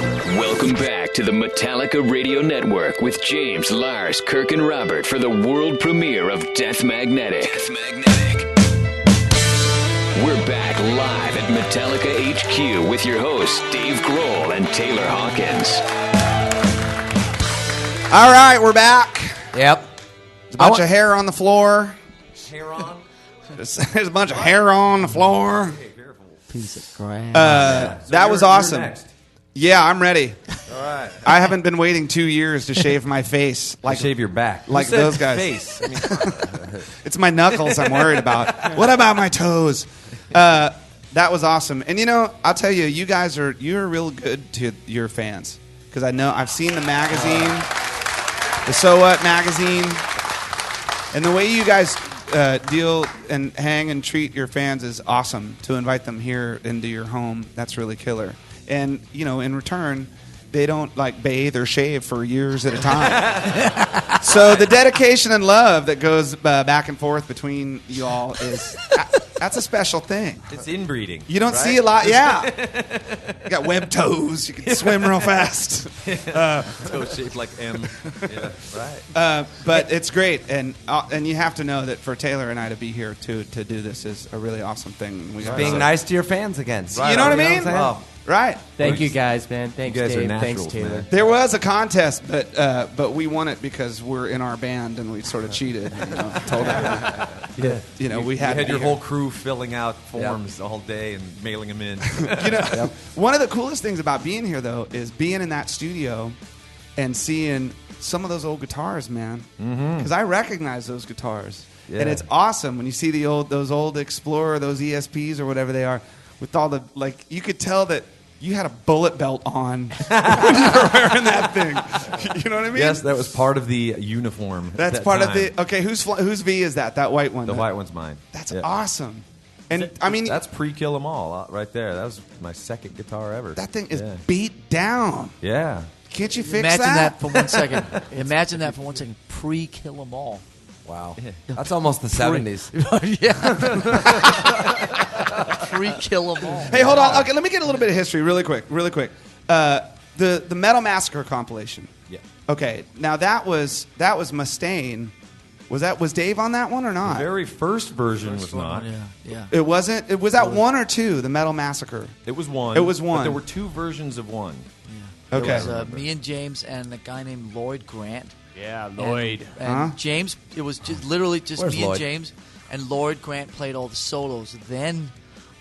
Welcome back to the Metallica Radio Network with James, Lars, Kirk, and Robert for the world premiere of Death Magnetic. We're back live at Metallica HQ with your hosts, Dave Grohl and Taylor Hawkins. All right, we're back. Yep. There's a bunch of hair on the floor. Hair on? There's a bunch of hair on the floor. Piece of crap. That was awesome. Next. Yeah, I'm ready. All right. I haven't been waiting 2 years to shave my face. Like shave your back. Like those guys. Face. I mean, it's my knuckles I'm worried about. What about my toes? That was awesome. And I'll tell you, you're real good to your fans. Because I've seen the magazine, the So What magazine, and the way you guys deal and hang and treat your fans is awesome. To invite them here into your home, that's really killer. And in return, they don't bathe or shave for years at a time. So the dedication and love that goes back and forth between you all that's a special thing. it's inbreeding. You don't see a lot, yeah. You got web toes. You can swim real fast. Toes shaped like M. Yeah, right. But it's great, and you have to know that for Taylor and I to be here to do this is a really awesome thing. Being nice to your fans again. Right. You know what I mean? Wow. Right. Thank you guys, man. Thanks, You guys are Dave. naturals, Thanks, Taylor. man. There was a contest, but we won it because we're in our band and we sort of cheated. Told everyone. We You had your whole crew filling out forms all day and mailing them in. One of the coolest things about being here, though, is being in that studio and seeing some of those old guitars, man. Because I recognize those guitars, and it's awesome when you see those old Explorer, those ESPs or whatever they are, with all the you could tell that you had a bullet belt on when you were wearing that thing. You know what I mean? Yes, that was part of the uniform. That's that part time. of the. Okay, whose V is that? That white one. The white one's mine. That's Yeah. awesome. And I mean, That's pre-Kill 'Em All right there. That was my second guitar ever. that thing is beat down. Yeah. Can't you fix Imagine that? that for 1 second. Imagine that for 1 second. Pre-kill 'em all. Wow. That's almost the 70s. Yeah. Pre-kill 'em all. Hey, hold on. Okay, let me get a little bit of history really quick. The Metal Massacre compilation. Yeah. Okay, now that was Mustaine. Was Dave on that one or not? The very first version was not. Yeah. It wasn't. It was that one or two. The Metal Massacre. It was one. It was one. But there were two versions of one. Okay. It was me and James and a guy named Lloyd Grant. Yeah, Lloyd. And James, it was literally just Where's me Lloyd? and James, and Lloyd Grant played all the solos. Then,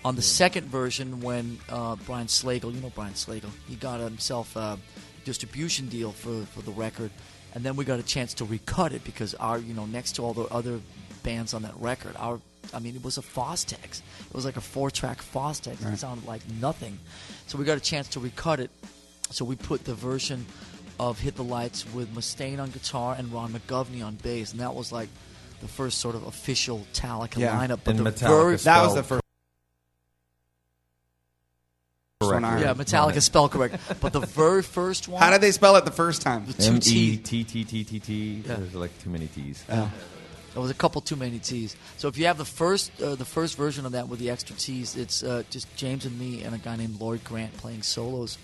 on the second version, when Brian Slagle, Brian Slagle, he got himself a distribution deal for the record, and then we got a chance to recut it because our, next to all the other bands on that record, it was a Fostex. It was like a 4-track Fostex. It sounded like nothing. So we got a chance to recut it. So we put the version of Hit the Lights with Mustaine on guitar and Ron McGovney on bass, and that was like the first sort of official Metallica lineup. But And the Metallica That was the first. one I heard. Metallica spell correct. But the very first one, How did they spell it the first time? the two T. METTTTT. Yeah. There's like too many T's. There was a couple too many T's. So if you have the first version of that with the extra T's, it's just James and me and a guy named Lloyd Grant playing solos.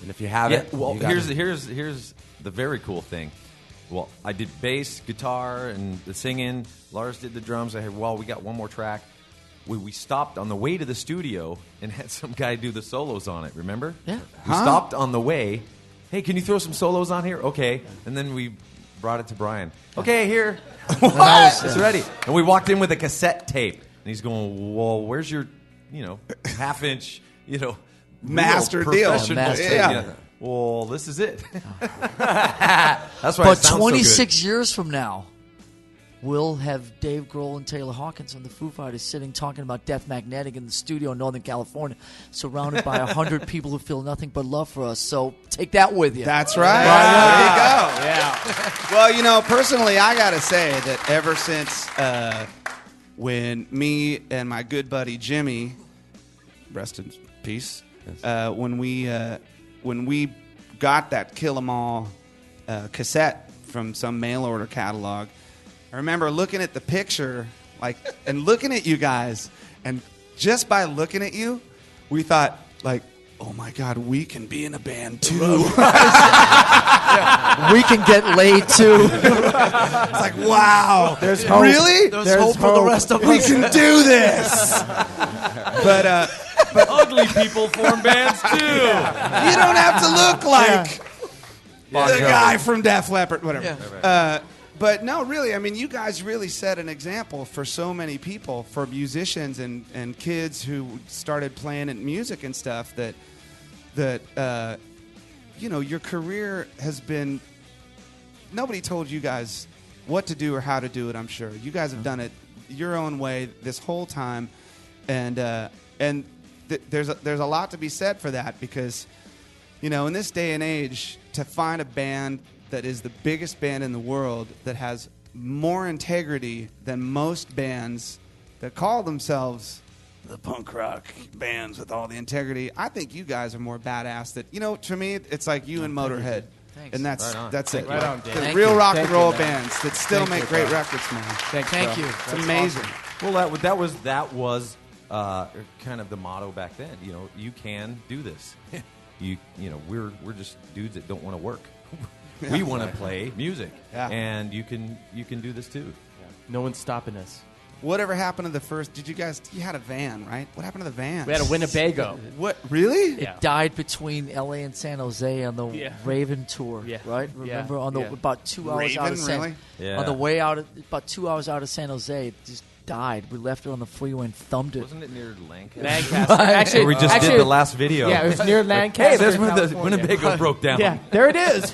And if you have Yeah, it, well, you got here's it. the very cool thing. Well, I did bass, guitar, and the singing. Lars did the drums. I had, we got one more track. We stopped on the way to the studio and had some guy do the solos on it, remember? Yeah. We stopped on the way. Hey, can you throw some solos on here? Okay. And then we brought it to Brian. Okay, here. What? It's ready. And we walked in with a cassette tape. And he's going, well, where's your, half-inch, Master real deal. professional Master tape? deal. Well, this is it. That's why it But sounds 26 years from now, we'll have Dave Grohl and Taylor Hawkins from the Foo Fighters sitting talking about Death Magnetic in the studio in Northern California, surrounded by 100 people who feel nothing but love for us. So take that with you. That's right. There you go. Yeah. Well, personally, I got to say that ever since when me and my good buddy Jimmy, rest in peace, when we got that Kill 'Em All cassette from some mail order catalog, I remember looking at the picture, and looking at you guys, and just by looking at you, we thought, oh my God, we can be in a band too. We can get laid too. It's like, wow. There's hope. Really? There's hope for the rest of We us. can do this. But Ugly people form bands too. you don't have to look like the guy from Def Leppard, whatever. Yeah. But no, really, I mean, you guys really set an example for so many people, for musicians and kids who started playing in music and stuff that you know, your career has been, nobody told you guys what to do or how to do it, I'm sure. You guys have done it your own way this whole time, and there's a lot to be said for that, because, you know, in this day and age, to find a band that is the biggest band in the world that has more integrity than most bands that call themselves the punk rock bands with all the integrity, I think you guys are more badass. That, you know, to me, it's like you and Motorhead. Thanks. And that's Right on. that's it. Right on, Dave. The Thank real you. rock and Thank roll you, man. bands that still make great records, man. Thank you. It's amazing. Well, that was kind of the motto back then. You know, you can do this. You know, we're just dudes that don't want to work. We want to play music, and you can do this too. No one's stopping us. Whatever happened to the first? You had a van, right? What happened to the van? We had a Winnebago. What? Really? Yeah. Died between L.A. and San Jose on the Raven tour, Yeah. right? Yeah. Remember on the Yeah. about 2 hours out Raven, of San really? Yeah. on the way out, about 2 hours out of San Jose, it just died. We left it on the freeway and thumbed it. Wasn't it near Lancaster? Lancaster. Actually, Where we just actually, did the last video. Yeah, it was near Lancaster. Hey, there's where the California. Winnebago broke down. Yeah, there it is.